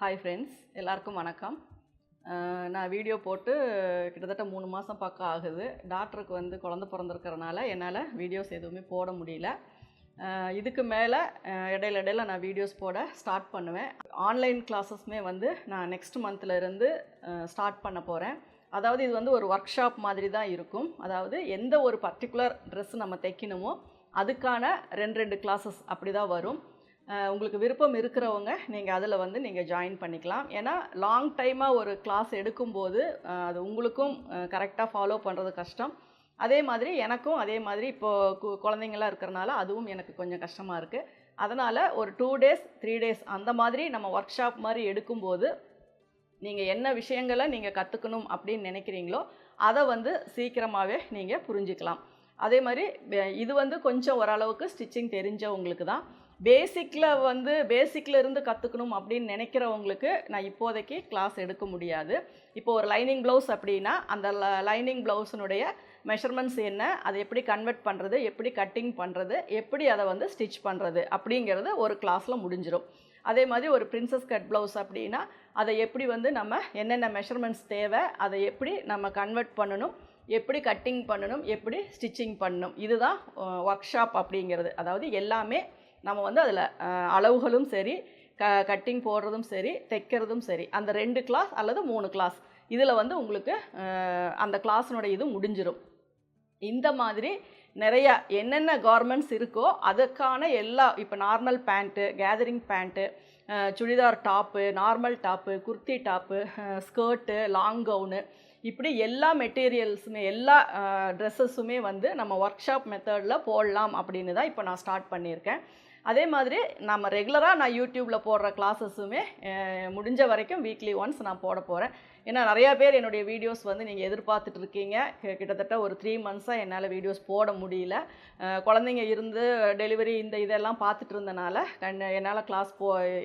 Hi friends, எல்லாருக்கும் வணக்கம். நான் வீடியோ போட்டு கிட்டத்தட்ட 3 மாதம் பக்கம் ஆகுது. டாக்டருக்கு வந்து குழந்த பிறந்திருக்கிறனால என்னால் வீடியோஸ் எதுவுமே போட முடியல. இதுக்கு மேலே இடையில நான் வீடியோஸ் போட ஸ்டார்ட் பண்ணுவேன். ஆன்லைன் கிளாஸஸ்மே வந்து நான் நெக்ஸ்ட் மந்த்லேருந்து ஸ்டார்ட் பண்ண போகிறேன். அதாவது இது வந்து ஒரு ஒர்க் ஷாப் மாதிரி தான் இருக்கும். அதாவது எந்த ஒரு பர்டிகுலர் ட்ரெஸ் நம்ம தைக்கணுமோ அதுக்கான 2 கிளாஸஸ் அப்படி தான் வரும். உங்களுக்கு விருப்பம் இருக்கிறவங்க நீங்கள் அதில் வந்து நீங்கள் ஜாயின் பண்ணிக்கலாம். ஏன்னா லாங் டைமாக ஒரு கிளாஸ் எடுக்கும்போது அது உங்களுக்கும் கரெக்டாக ஃபாலோ பண்ணுறது கஷ்டம். அதே மாதிரி எனக்கும் அதே மாதிரி இப்போது குழந்தைங்களாம் இருக்கிறனால அதுவும் எனக்கு கொஞ்சம் கஷ்டமாக இருக்குது. அதனால் ஒரு 2 டேஸ் 3 டேஸ் அந்த மாதிரி நம்ம ஒர்க் ஷாப் மாதிரி எடுக்கும்போது நீங்கள் என்ன விஷயங்களை நீங்கள் கற்றுக்கணும் அப்படின்னு நினைக்கிறீங்களோ அதை வந்து சீக்கிரமாகவே நீங்கள் புரிஞ்சுக்கலாம். அதே மாதிரி இது வந்து கொஞ்சம் ஓரளவுக்கு ஸ்டிச்சிங் தெரிஞ்சவங்களுக்கு தான். பேசிக்கில் இருந்து கற்றுக்கணும் அப்படின்னு நினைக்கிறவங்களுக்கு நான் இப்போதைக்கு கிளாஸ் எடுக்க முடியாது. இப்போது ஒரு லைனிங் ப்ளவுஸ் அப்படின்னா அந்த லைனிங் ப்ளவுஸினுடைய மெஷர்மெண்ட்ஸ் என்ன, அதை எப்படி கன்வெர்ட் பண்ணுறது, எப்படி கட்டிங் பண்ணுறது, எப்படி அதை வந்து ஸ்டிச் பண்ணுறது அப்படிங்கிறது ஒரு கிளாஸில் முடிஞ்சிடும். அதே மாதிரி ஒரு பிரின்சஸ் கட் ப்ளவுஸ் அப்படின்னா அதை எப்படி வந்து நம்ம என்னென்ன மெஷர்மெண்ட்ஸ் தேவை, அதை எப்படி நம்ம கன்வெர்ட் பண்ணணும், எப்படி கட்டிங் பண்ணணும், எப்படி ஸ்டிச்சிங் பண்ணணும், இதுதான் ஒர்க் ஷாப் அப்படிங்கிறது. அதாவது எல்லாமே நம்ம வந்து அதில் அளவுகளும் சரி, கட்டிங் போடுறதும் சரி, தைக்கிறதும் சரி, அந்த 2 கிளாஸ் அல்லது 3 கிளாஸ் இதில் வந்து உங்களுக்கு அந்த கிளாஸினுடைய இது முடிஞ்சிடும். இந்த மாதிரி நிறையா என்னென்ன கார்மெண்ட்ஸ் இருக்கோ அதுக்கான எல்லா இப்போ normal pant, gathering pant, churidar top, normal top, kurti top, skirt, long gown, இப்படி எல்லா மெட்டீரியல்ஸுமே எல்லா ட்ரெஸ்ஸஸுமே வந்து நம்ம ஒர்க் ஷாப் மெத்தடில் போடலாம் அப்படின்னு தான் இப்போ நான் ஸ்டார்ட் பண்ணியிருக்கேன். அதே மாதிரி நம்ம ரெகுலராக நான் யூடியூப்பில் போடுற கிளாஸஸுமே முடிஞ்ச வரைக்கும் வீக்லி ஒன்ஸ் நான் போட போகிறேன். ஏன்னா நிறையா பேர் என்னுடைய வீடியோஸ் வந்து நீங்கள் எதிர்பார்த்துட்டு இருக்கீங்க. கிட்டத்தட்ட ஒரு 3 மந்த்ஸாக என்னால் வீடியோஸ் போட முடியல. குழந்தைங்க இருந்து டெலிவரி இதெல்லாம் பார்த்துட்டு இருந்தனால என்னால்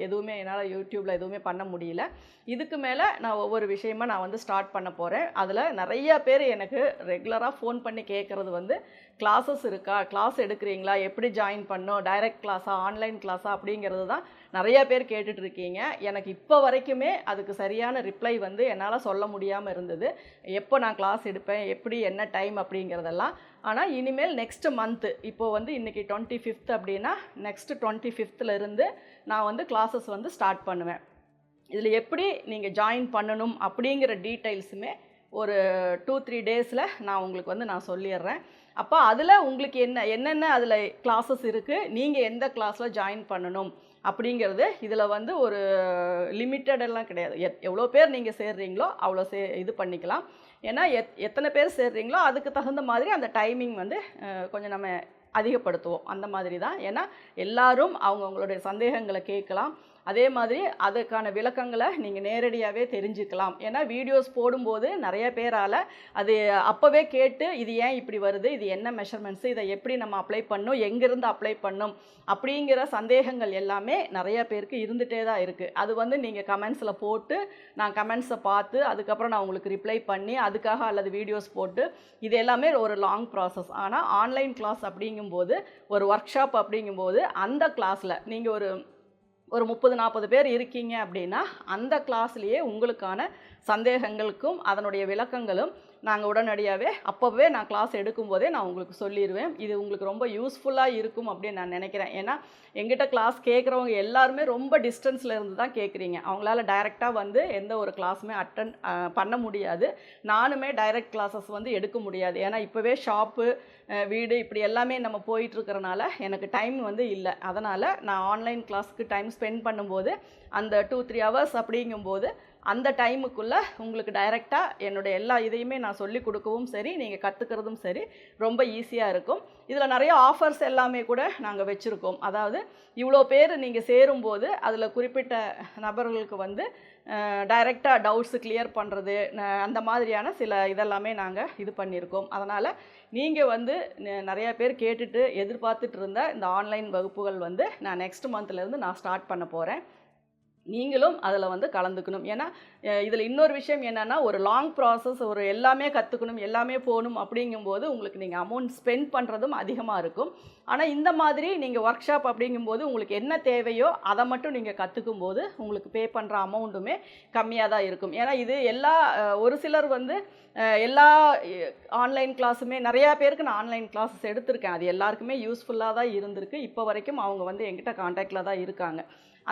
எதுவுமே என்னால் யூடியூப்பில் எதுவுமே பண்ண முடியல. இதுக்கு மேலே நான் ஒவ்வொரு விஷயமா நான் வந்து ஸ்டார்ட் பண்ண போகிறேன். அதில் நிறையா பேர் எனக்கு ரெகுலராக ஃபோன் பண்ணி கேட்குறது வந்து கிளாஸஸ் இருக்கா, கிளாஸ் எடுக்கிறீங்களா, எப்படி ஜாயின் பண்ணோம், டைரக்ட் கிளாஸா, ஆன்லைன் கிளாஸா அப்படிங்கிறது தான் நிறையா பேர் கேட்டுட்ருக்கீங்க. எனக்கு இப்போ வரைக்குமே அதுக்கு சரியான ரிப்ளை வந்து என்னால் சொல்ல முடியாமல் இருந்தது. எப்போ நான் கிளாஸ் எடுப்பேன், எப்படி என்ன டைம் அப்படிங்கிறதெல்லாம். ஆனால் இனிமேல் நெக்ஸ்ட்டு மந்த்து, இப்போது வந்து இன்றைக்கி 25th அப்படின்னா நெக்ஸ்ட்டு 25th நான் வந்து கிளாஸஸ் வந்து ஸ்டார்ட் பண்ணுவேன். இதில் எப்படி நீங்கள் ஜாயின் பண்ணணும் அப்படிங்கிற டீட்டெயில்ஸுமே ஒரு 2-3 டேஸில் நான் உங்களுக்கு வந்து நான் சொல்லிடுறேன். அப்போ அதில் உங்களுக்கு என்னென்ன அதில் கிளாஸஸ் இருக்குது, நீங்கள் எந்த கிளாஸில் ஜாயின் பண்ணணும் அப்படிங்கிறது இதில் வந்து ஒரு லிமிட்டடெல்லாம் கிடையாது. எவ்வளோ பேர் நீங்கள் சேர்றீங்களோ அவ்வளோ இது பண்ணிக்கலாம். ஏன்னா எத்தனை பேர் சேர்றீங்களோ அதுக்கு தகுந்த மாதிரி அந்த டைமிங் வந்து கொஞ்சம் நம்ம அதிகப்படுத்துவோம். அந்த மாதிரி தான். ஏன்னா எல்லாரும் அவங்களுடைய சந்தேகங்களை கேட்கலாம். அதே மாதிரி அதுக்கான விளக்கங்களை நீங்கள் நேரடியாகவே தெரிஞ்சுக்கலாம். ஏன்னா வீடியோஸ் போடும்போது நிறைய பேரால் அது அப்போவே கேட்டு இது ஏன் இப்படி வருது, இது என்ன மெஷர்மெண்ட்ஸு, இதை எப்படி நம்ம அப்ளை பண்ணணும், எங்கேருந்து அப்ளை பண்ணணும் அப்படிங்கிற சந்தேகங்கள் எல்லாமே நிறையா பேருக்கு இருந்துகிட்டே தான் இருக்குது. அது வந்து நீங்கள் கமெண்ட்ஸில் போட்டு நான் கமெண்ட்ஸை பார்த்து அதுக்கப்புறம் நான் உங்களுக்கு ரிப்ளை பண்ணி அதுக்காக அல்லது வீடியோஸ் போட்டு இது எல்லாமே ஒரு லாங் ப்ராசஸ். ஆனால் ஆன்லைன் கிளாஸ் அப்படிங்கும்போது ஒரு ஒர்க் ஷாப் அப்படிங்கும்போது அந்த கிளாஸில் நீங்கள் ஒரு 30-40 பேர் இருக்கீங்க அப்படின்னா அந்த கிளாஸ்லேயே உங்களுக்கான சந்தேகங்களுக்கும் அதனுடைய விளக்கங்களும் நாங்கள் உடனடியாகவே அப்போவே நான் கிளாஸ் எடுக்கும்போதே நான் உங்களுக்கு சொல்லிடுவேன். இது உங்களுக்கு ரொம்ப யூஸ்ஃபுல்லாக இருக்கும் அப்படின்னு நான் நினைக்கிறேன். ஏன்னா எங்கிட்ட கிளாஸ் கேட்குறவங்க எல்லாருமே ரொம்ப டிஸ்டன்ஸில் இருந்து தான் கேட்குறீங்க. அவங்களால டைரெக்டாக வந்து எந்த ஒரு கிளாஸுமே அட்டன் பண்ண முடியாது. நானுமே டைரக்ட் கிளாஸஸ் வந்து எடுக்க முடியாது. ஏன்னா இப்போவே ஷாப்பு, வீடு இப்படி எல்லாமே நம்ம போயிட்டுருக்கிறனால எனக்கு டைம் வந்து இல்லை. அதனால் நான் ஆன்லைன் கிளாஸுக்கு டைம் ஸ்பெண்ட் பண்ணும்போது அந்த 2-3 ஹவர்ஸ் அப்படிங்கும்போது அந்த டைமுக்குள்ளே உங்களுக்கு டைரெக்டாக என்னுடைய எல்லா இதையுமே நான் சொல்லி கொடுக்கவும் சரி, நீங்கள் கற்றுக்கிறதும் சரி ரொம்ப ஈஸியாக இருக்கும். இதில் நிறைய ஆஃபர்ஸ் எல்லாமே கூட நாங்கள் வச்சுருக்கோம். அதாவது இவ்வளோ பேர் நீங்கள் சேரும்போது அதில் குறிப்பிட்ட நபர்களுக்கு வந்து டைரெக்டாக டவுட்ஸு கிளியர் பண்ணுறது, அந்த மாதிரியான சில இதெல்லாமே நாங்கள் இது பண்ணியிருக்கோம். அதனால் நீங்கள் வந்து நிறையா பேர் கேட்டுட்டு எதிர்பார்த்துட்டு இருந்த இந்த ஆன்லைன் வகுப்புகள் வந்து நான் நெக்ஸ்ட் மந்த்லேருந்து நான் ஸ்டார்ட் பண்ண போகிறேன். நீங்களும் அதில் வந்து கலந்துக்கணும். ஏன்னா இதில் இன்னொரு விஷயம் என்னென்னா, ஒரு லாங் ப்ராசஸ், ஒரு எல்லாமே கற்றுக்கணும், எல்லாமே போகணும் அப்படிங்கும்போது உங்களுக்கு நீங்கள் அமௌண்ட் ஸ்பெண்ட் பண்ணுறதும் அதிகமாக இருக்கும். ஆனால் இந்த மாதிரி நீங்கள் ஒர்க் ஷாப் அப்படிங்கும்போது உங்களுக்கு என்ன தேவையோ அதை மட்டும் நீங்கள் கற்றுக்கும் போது உங்களுக்கு பே பண்ணுற அமௌண்ட்டுமே கம்மியாக தான் இருக்கும். ஏன்னா இது எல்லா ஒரு சிலர் வந்து எல்லா ஆன்லைன் கிளாஸுமே நிறையா பேருக்கு நான் ஆன்லைன் கிளாஸஸ் எடுத்திருக்கேன். அது எல்லாருக்குமே யூஸ்ஃபுல்லாக தான் இருந்திருக்கு. இப்போ வரைக்கும் அவங்க வந்து என்கிட்ட கான்டாக்டில் தான் இருக்காங்க.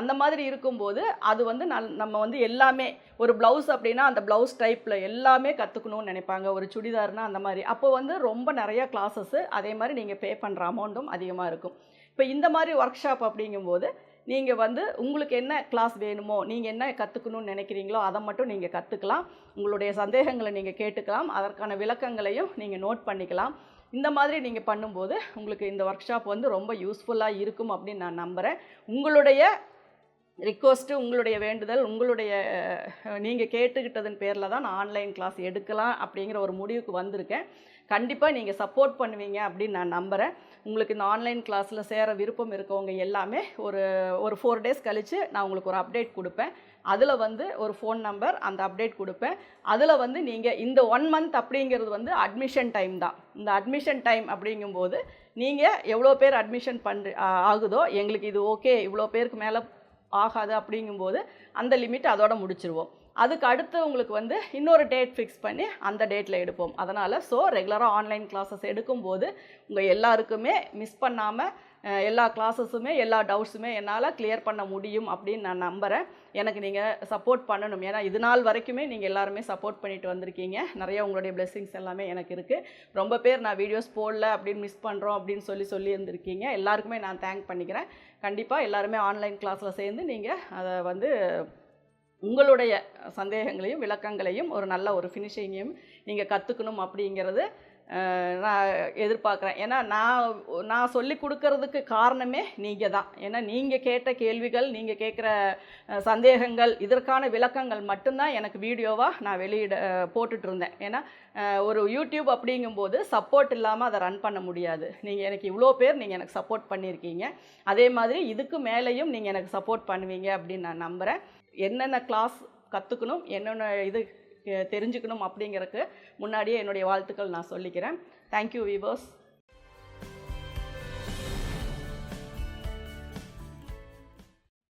அந்த மாதிரி இருக்கும்போது அது வந்து நம்ம வந்து எல்லாமே ஒரு ப்ளவுஸ் அப்படின்னா அந்த ப்ளவுஸ் டைப்பில் எல்லாமே கற்றுக்கணும்னு நினைப்பாங்க. ஒரு சுடிதார்னா அந்த மாதிரி. அப்போ வந்து ரொம்ப நிறையா கிளாஸஸ்ஸு, அதே மாதிரி நீங்கள் பே பண்ணுற அமௌண்ட்டும் அதிகமாக இருக்கும். இப்போ இந்த மாதிரி ஒர்க் ஷாப் அப்படிங்கும்போது நீங்கள் வந்து உங்களுக்கு என்ன கிளாஸ் வேணுமோ, நீங்கள் என்ன கற்றுக்கணும்னு நினைக்கிறீங்களோ அதை மட்டும் நீங்கள் கற்றுக்கலாம். உங்களுடைய சந்தேகங்களை நீங்கள் கேட்டுக்கலாம். அதற்கான விளக்கங்களையும் நீங்கள் நோட் பண்ணிக்கலாம். இந்த மாதிரி நீங்கள் பண்ணும்போது உங்களுக்கு இந்த ஒர்க் ஷாப் வந்து ரொம்ப யூஸ்ஃபுல்லாக இருக்கும் அப்படின்னு நான் நம்புகிறேன். உங்களுடைய ரிக்வஸ்ட்டு, உங்களுடைய வேண்டுதல், உங்களுடைய நீங்கள் கேட்டுக்கிட்டதன் பேரில் தான் நான் ஆன்லைன் கிளாஸ் எடுக்கலாம் அப்படிங்கிற ஒரு முடிவுக்கு வந்திருக்கேன். கண்டிப்பாக நீங்கள் சப்போர்ட் பண்ணுவீங்க அப்படின்னு நான் நம்புகிறேன். உங்களுக்கு இந்த ஆன்லைன் கிளாஸில் சேர விருப்பம் இருக்கவங்க எல்லாமே ஒரு 4 டேஸ் கழித்து நான் உங்களுக்கு ஒரு அப்டேட் கொடுப்பேன். அதில் வந்து ஒரு ஃபோன் நம்பர், அந்த அப்டேட் கொடுப்பேன். அதில் வந்து நீங்கள் இந்த 1 மந்த் அப்படிங்கிறது வந்து அட்மிஷன் டைம் தான். இந்த அட்மிஷன் டைம் அப்படிங்கும்போது நீங்கள் எவ்வளோ பேர் அட்மிஷன் ஆகுதோ, எங்களுக்கு இது ஓகே, இவ்வளோ பேருக்கு மேலே ஆகாது அப்படிங்கும்போது அந்த லிமிட் அதோட முடிச்சிருவோம். அதுக்கு அடுத்து உங்களுக்கு வந்து இன்னொரு டேட் ஃபிக்ஸ் பண்ணி அந்த டேட்டில் எடுப்போம். அதனால் ரெகுலராக ஆன்லைன் கிளாஸஸ் எடுக்கும்போது உங்கள் எல்லாருக்குமே மிஸ் பண்ணாமல் எல்லா கிளாஸஸுமே எல்லா டவுட்ஸுமே என்னால் கிளியர் பண்ண முடியும் அப்படின்னு நான் நம்புகிறேன். எனக்கு நீங்கள் சப்போர்ட் பண்ணணும். ஏன்னா இது நாள் வரைக்குமே நீங்கள் எல்லாருமே சப்போர்ட் பண்ணிட்டு வந்திருக்கீங்க. நிறைய உங்களுடைய பிளெஸ்ஸிங்ஸ் எல்லாமே எனக்கு இருக்குது. ரொம்ப பேர் நான் வீடியோஸ் போடல அப்படின்னு மிஸ் பண்ணுறோம் அப்படின்னு சொல்லி இருந்திருக்கீங்க. எல்லாருக்குமே நான் தேங்க் பண்ணிக்கிறேன். கண்டிப்பாக எல்லாருமே ஆன்லைன் கிளாஸில் சேர்ந்து நீங்கள் அதை வந்து உங்களுடைய சந்தேகங்களையும் விளக்கங்களையும் ஒரு நல்ல ஒரு ஃபினிஷிங்கையும் நீங்கள் கற்றுக்கணும் அப்படிங்கிறது நான் எதிர்பார்க்குறேன். ஏன்னா நான் சொல்லி கொடுக்கறதுக்கு காரணமே நீங்கள் தான். ஏன்னா நீங்கள் கேட்ட கேள்விகள், நீங்கள் கேட்குற சந்தேகங்கள், இதற்கான விளக்கங்கள் மட்டும்தான் எனக்கு வீடியோவாக நான் போட்டுட்டு இருந்தேன். ஏன்னா ஒரு யூடியூப் அப்படிங்கும்போது சப்போர்ட் இல்லாமல் அதை ரன் பண்ண முடியாது. நீங்கள் எனக்கு இவ்வளோ பேர் நீங்கள் எனக்கு சப்போர்ட் பண்ணியிருக்கீங்க. அதே மாதிரி இதுக்கு மேலேயும் நீங்கள் எனக்கு சப்போர்ட் பண்ணுவீங்க அப்படின்னு நான் நம்புகிறேன். என்னென்ன கிளாஸ் கற்றுக்கணும், என்னென்ன இது தெரிஞ்சுக்கணும் அப்படிங்கிறதுக்கு முன்னாடியே என்னுடைய வாழ்த்துக்கள் நான் சொல்லிக்கிறேன். Thank you viewers.